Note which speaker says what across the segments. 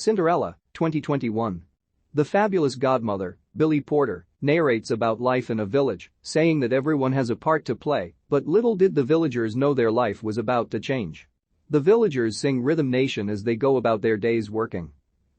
Speaker 1: Cinderella, 2021. The fabulous godmother, Billy Porter, narrates about life in a village, saying that everyone has a part to play, but little did the villagers know their life was about to change. The villagers sing Rhythm Nation as they go about their days working.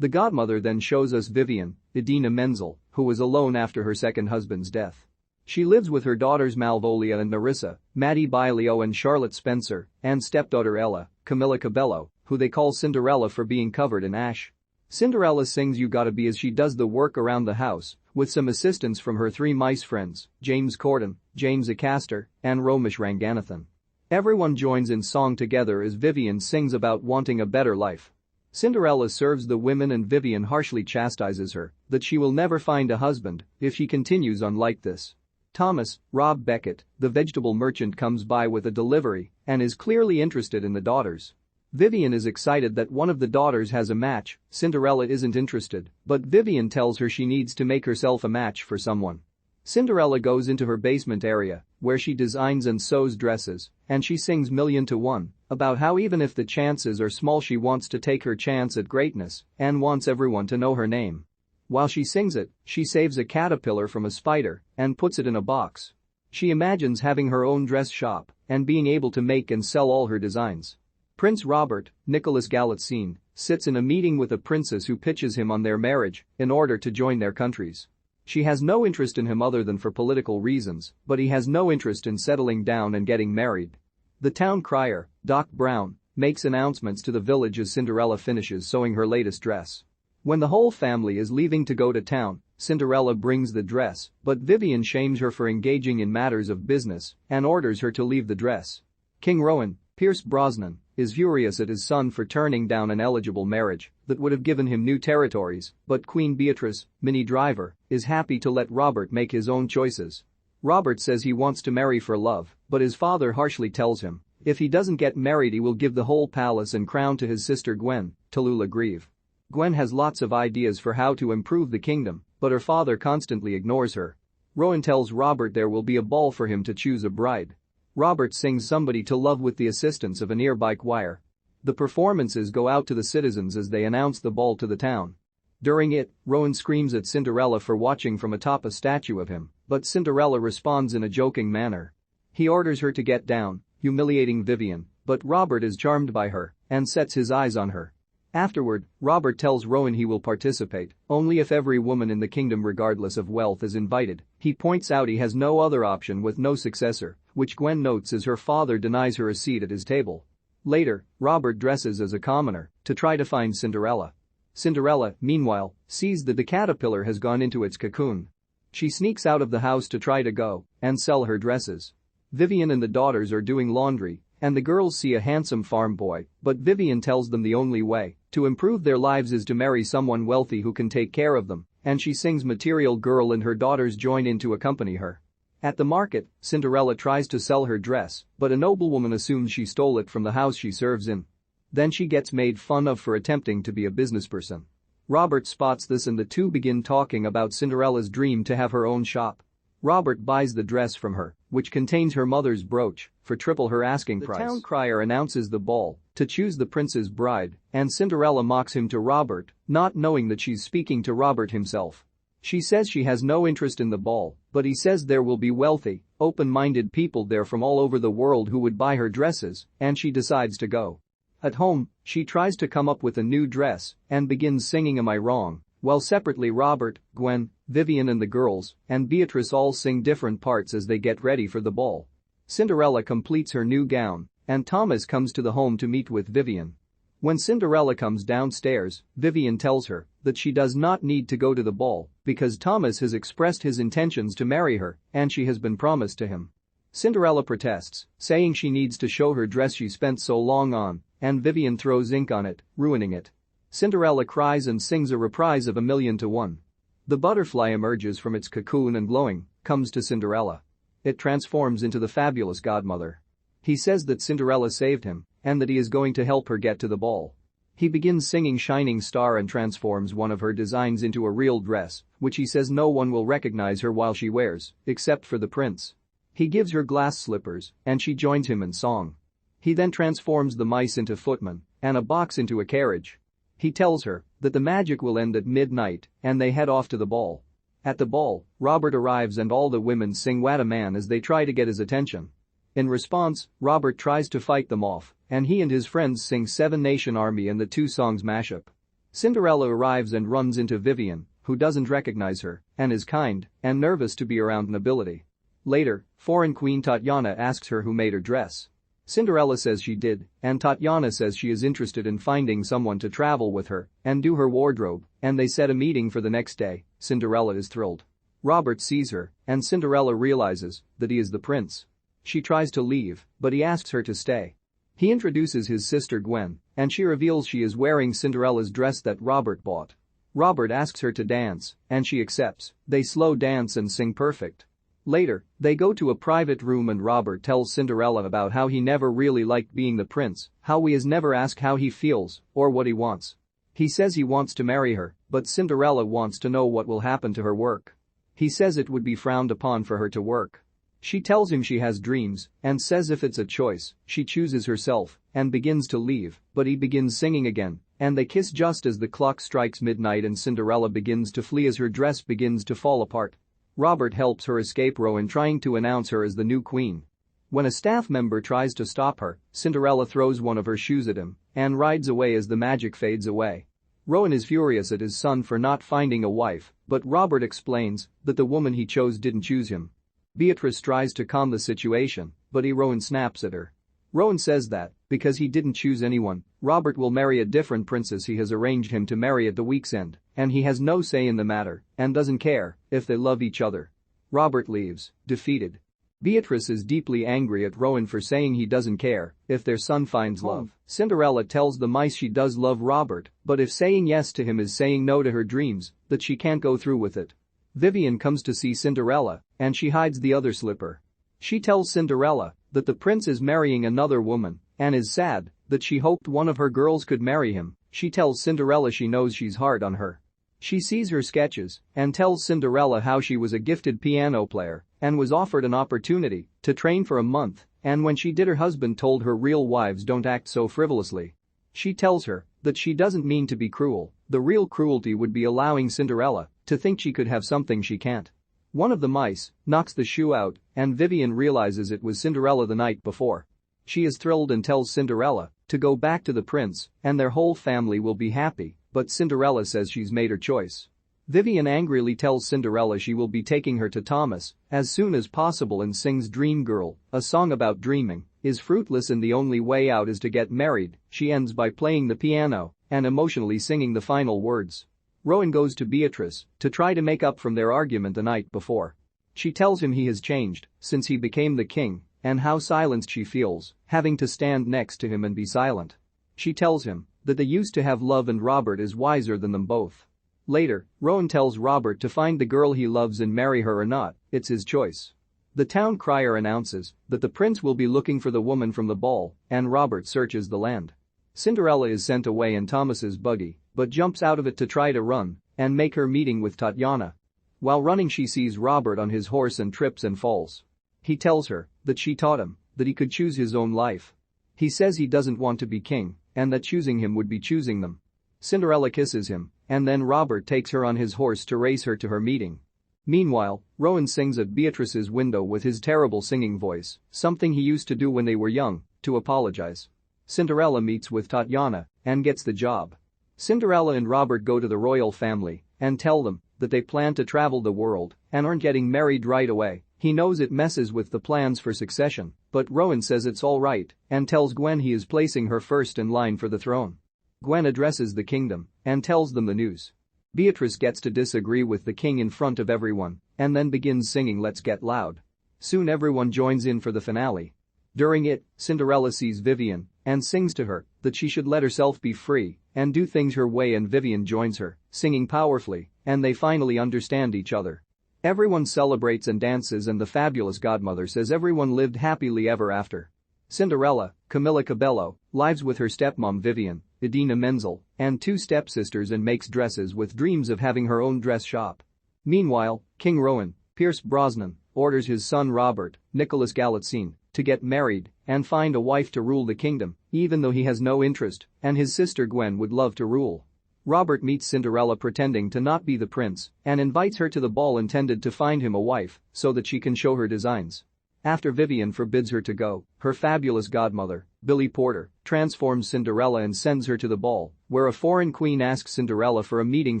Speaker 1: The godmother then shows us Vivian, Idina Menzel, who was alone after her second husband's death. She lives with her daughters Malvolia and Marissa, Maddie Bailio and Charlotte Spencer, and stepdaughter Ella, Camilla Cabello, who they call Cinderella for being covered in ash. Cinderella sings You Gotta Be as she does the work around the house, with some assistance from her three mice friends, James Corden, James Acaster, and Romesh Ranganathan. Everyone joins in song together as Vivian sings about wanting a better life. Cinderella serves the women and Vivian harshly chastises her that she will never find a husband if she continues on like this. Thomas, Rob Beckett, the vegetable merchant, comes by with a delivery and is clearly interested in the daughters. Vivian is excited that one of the daughters has a match. Cinderella isn't interested, but Vivian tells her she needs to make herself a match for someone. Cinderella goes into her basement area, where she designs and sews dresses, and she sings Million to One about how even if the chances are small she wants to take her chance at greatness and wants everyone to know her name. While she sings it, she saves a caterpillar from a spider and puts it in a box. She imagines having her own dress shop and being able to make and sell all her designs. Prince Robert, Nicholas Galitzine, sits in a meeting with a princess who pitches him on their marriage in order to join their countries. She has no interest in him other than for political reasons, but he has no interest in settling down and getting married. The town crier, Doc Brown, makes announcements to the village as Cinderella finishes sewing her latest dress. When the whole family is leaving to go to town, Cinderella brings the dress, but Vivian shames her for engaging in matters of business and orders her to leave the dress. King Rowan, Pierce Brosnan, is furious at his son for turning down an eligible marriage that would have given him new territories, but Queen Beatrice, Minnie Driver, is happy to let Robert make his own choices. Robert says he wants to marry for love, but his father harshly tells him if he doesn't get married he will give the whole palace and crown to his sister Gwen, Tallulah Grieve. Gwen has lots of ideas for how to improve the kingdom, but her father constantly ignores her. Rowan tells Robert there will be a ball for him to choose a bride. Robert sings Somebody to Love with the assistance of an ear-bike choir. The performances go out to the citizens as they announce the ball to the town. During it, Rowan screams at Cinderella for watching from atop a statue of him, but Cinderella responds in a joking manner. He orders her to get down, humiliating Vivian, but Robert is charmed by her and sets his eyes on her. Afterward, Robert tells Rowan he will participate only if every woman in the kingdom regardless of wealth is invited. He points out he has no other option with no successor, which Gwen notes as her father denies her a seat at his table. Later, Robert dresses as a commoner to try to find Cinderella. Cinderella, meanwhile, sees that the caterpillar has gone into its cocoon. She sneaks out of the house to try to go and sell her dresses. Vivian and the daughters are doing laundry, and the girls see a handsome farm boy, but Vivian tells them the only way to improve their lives is to marry someone wealthy who can take care of them, and she sings Material Girl and her daughters join in to accompany her. At the market, Cinderella tries to sell her dress, but a noblewoman assumes she stole it from the house she serves in. Then she gets made fun of for attempting to be a businessperson. Robert spots this and the two begin talking about Cinderella's dream to have her own shop. Robert buys the dress from her, which contains her mother's brooch, for triple her asking price. The town crier announces the ball to choose the prince's bride, and Cinderella mocks him to Robert, not knowing that she's speaking to Robert himself. She says she has no interest in the ball, but he says there will be wealthy, open-minded people there from all over the world who would buy her dresses, and she decides to go. At home, she tries to come up with a new dress and begins singing Am I Wrong, while separately Robert, Gwen, Vivian and the girls, and Beatrice all sing different parts as they get ready for the ball. Cinderella completes her new gown, and Thomas comes to the home to meet with Vivian. When Cinderella comes downstairs, Vivian tells her that she does not need to go to the ball because Thomas has expressed his intentions to marry her and she has been promised to him. Cinderella protests, saying she needs to show her dress she spent so long on, and Vivian throws ink on it, ruining it. Cinderella cries and sings a reprise of A Million to One. The butterfly emerges from its cocoon and glowing, comes to Cinderella. It transforms into the fabulous godmother. He says that Cinderella saved him and that he is going to help her get to the ball. He begins singing Shining Star and transforms one of her designs into a real dress, which he says no one will recognize her while she wears, except for the prince. He gives her glass slippers and she joins him in song. He then transforms the mice into footmen and a box into a carriage. He tells her that the magic will end at midnight and they head off to the ball. At the ball, Robert arrives and all the women sing "What a Man" as they try to get his attention. In response, Robert tries to fight them off, and he and his friends sing Seven Nation Army and the two songs mash up. Cinderella arrives and runs into Vivian, who doesn't recognize her and is kind and nervous to be around nobility. Later, foreign queen Tatiana asks her who made her dress. Cinderella says she did, and Tatiana says she is interested in finding someone to travel with her and do her wardrobe, and they set a meeting for the next day. Cinderella is thrilled. Robert sees her, and Cinderella realizes that he is the prince. She tries to leave, but he asks her to stay. He introduces his sister Gwen, and she reveals she is wearing Cinderella's dress that Robert bought. Robert asks her to dance, and she accepts. They slow dance and sing perfect. Later, they go to a private room and Robert tells Cinderella about how he never really liked being the prince, how he has never asked how he feels or what he wants. He says he wants to marry her, but Cinderella wants to know what will happen to her work. He says it would be frowned upon for her to work. She tells him she has dreams and says if it's a choice, she chooses herself and begins to leave, but he begins singing again, and they kiss just as the clock strikes midnight and Cinderella begins to flee as her dress begins to fall apart. Robert helps her escape Rowan trying to announce her as the new queen. When a staff member tries to stop her, Cinderella throws one of her shoes at him and rides away as the magic fades away. Rowan is furious at his son for not finding a wife, but Robert explains that the woman he chose didn't choose him. Beatrice tries to calm the situation, but Rowan snaps at her. Rowan says that, because he didn't choose anyone, Robert will marry a different princess he has arranged him to marry at the week's end, and he has no say in the matter and doesn't care if they love each other. Robert leaves, defeated. Beatrice is deeply angry at Rowan for saying he doesn't care if their son finds love. Cinderella tells the mice she does love Robert, but if saying yes to him is saying no to her dreams, that she can't go through with it. Vivian comes to see Cinderella, and she hides the other slipper. She tells Cinderella that the prince is marrying another woman and is sad that she hoped one of her girls could marry him. She tells Cinderella she knows she's hard on her. She sees her sketches and tells Cinderella how she was a gifted piano player and was offered an opportunity to train for a month, and when she did her husband told her real wives don't act so frivolously. She tells her that she doesn't mean to be cruel, the real cruelty would be allowing Cinderella to think she could have something she can't. One of the mice knocks the shoe out and Vivian realizes it was Cinderella the night before. She is thrilled and tells Cinderella to go back to the prince and their whole family will be happy, but Cinderella says she's made her choice. Vivian angrily tells Cinderella she will be taking her to Thomas as soon as possible and sings Dream Girl, a song about dreaming, is fruitless and the only way out is to get married. She ends by playing the piano and emotionally singing the final words. Rowan goes to Beatrice to try to make up from their argument the night before. She tells him he has changed since he became the king and how silenced she feels, having to stand next to him and be silent. She tells him that they used to have love and Robert is wiser than them both. Later, Rowan tells Robert to find the girl he loves and marry her or not, it's his choice. The town crier announces that the prince will be looking for the woman from the ball and Robert searches the land. Cinderella is sent away in Thomas's buggy, but jumps out of it to try to run and make her meeting with Tatiana. While running she sees Robert on his horse and trips and falls. He tells her that she taught him that he could choose his own life. He says he doesn't want to be king and that choosing him would be choosing them. Cinderella kisses him and then Robert takes her on his horse to race her to her meeting. Meanwhile, Rowan sings at Beatrice's window with his terrible singing voice, something he used to do when they were young, to apologize. Cinderella meets with Tatiana and gets the job. Cinderella and Robert go to the royal family and tell them that they plan to travel the world and aren't getting married right away. He knows it messes with the plans for succession, but Rowan says it's all right and tells Gwen he is placing her first in line for the throne. Gwen addresses the kingdom and tells them the news. Beatrice gets to disagree with the king in front of everyone and then begins singing Let's Get Loud. Soon everyone joins in for the finale. During it, Cinderella sees Vivian and sings to her that she should let herself be free and do things her way and Vivian joins her, singing powerfully, and they finally understand each other. Everyone celebrates and dances and the fabulous godmother says everyone lived happily ever after. Cinderella, Camilla Cabello, lives with her stepmom Vivian, Idina Menzel, and two stepsisters and makes dresses with dreams of having her own dress shop. Meanwhile, King Rowan, Pierce Brosnan, orders his son Robert, Nicholas Galitzine, to get married and find a wife to rule the kingdom, even though he has no interest and his sister Gwen would love to rule. Robert meets Cinderella pretending to not be the prince and invites her to the ball intended to find him a wife so that she can show her designs. After Vivian forbids her to go, her fabulous godmother, Billy Porter, transforms Cinderella and sends her to the ball, where a foreign queen asks Cinderella for a meeting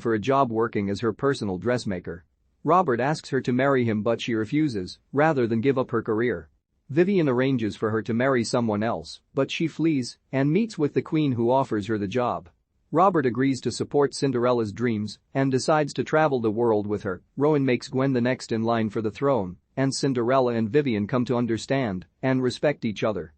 Speaker 1: for a job working as her personal dressmaker. Robert asks her to marry him but she refuses, rather than give up her career. Vivian arranges for her to marry someone else, but she flees and meets with the queen who offers her the job. Robert agrees to support Cinderella's dreams and decides to travel the world with her. Rowan makes Gwen the next in line for the throne, and Cinderella and Vivian come to understand and respect each other.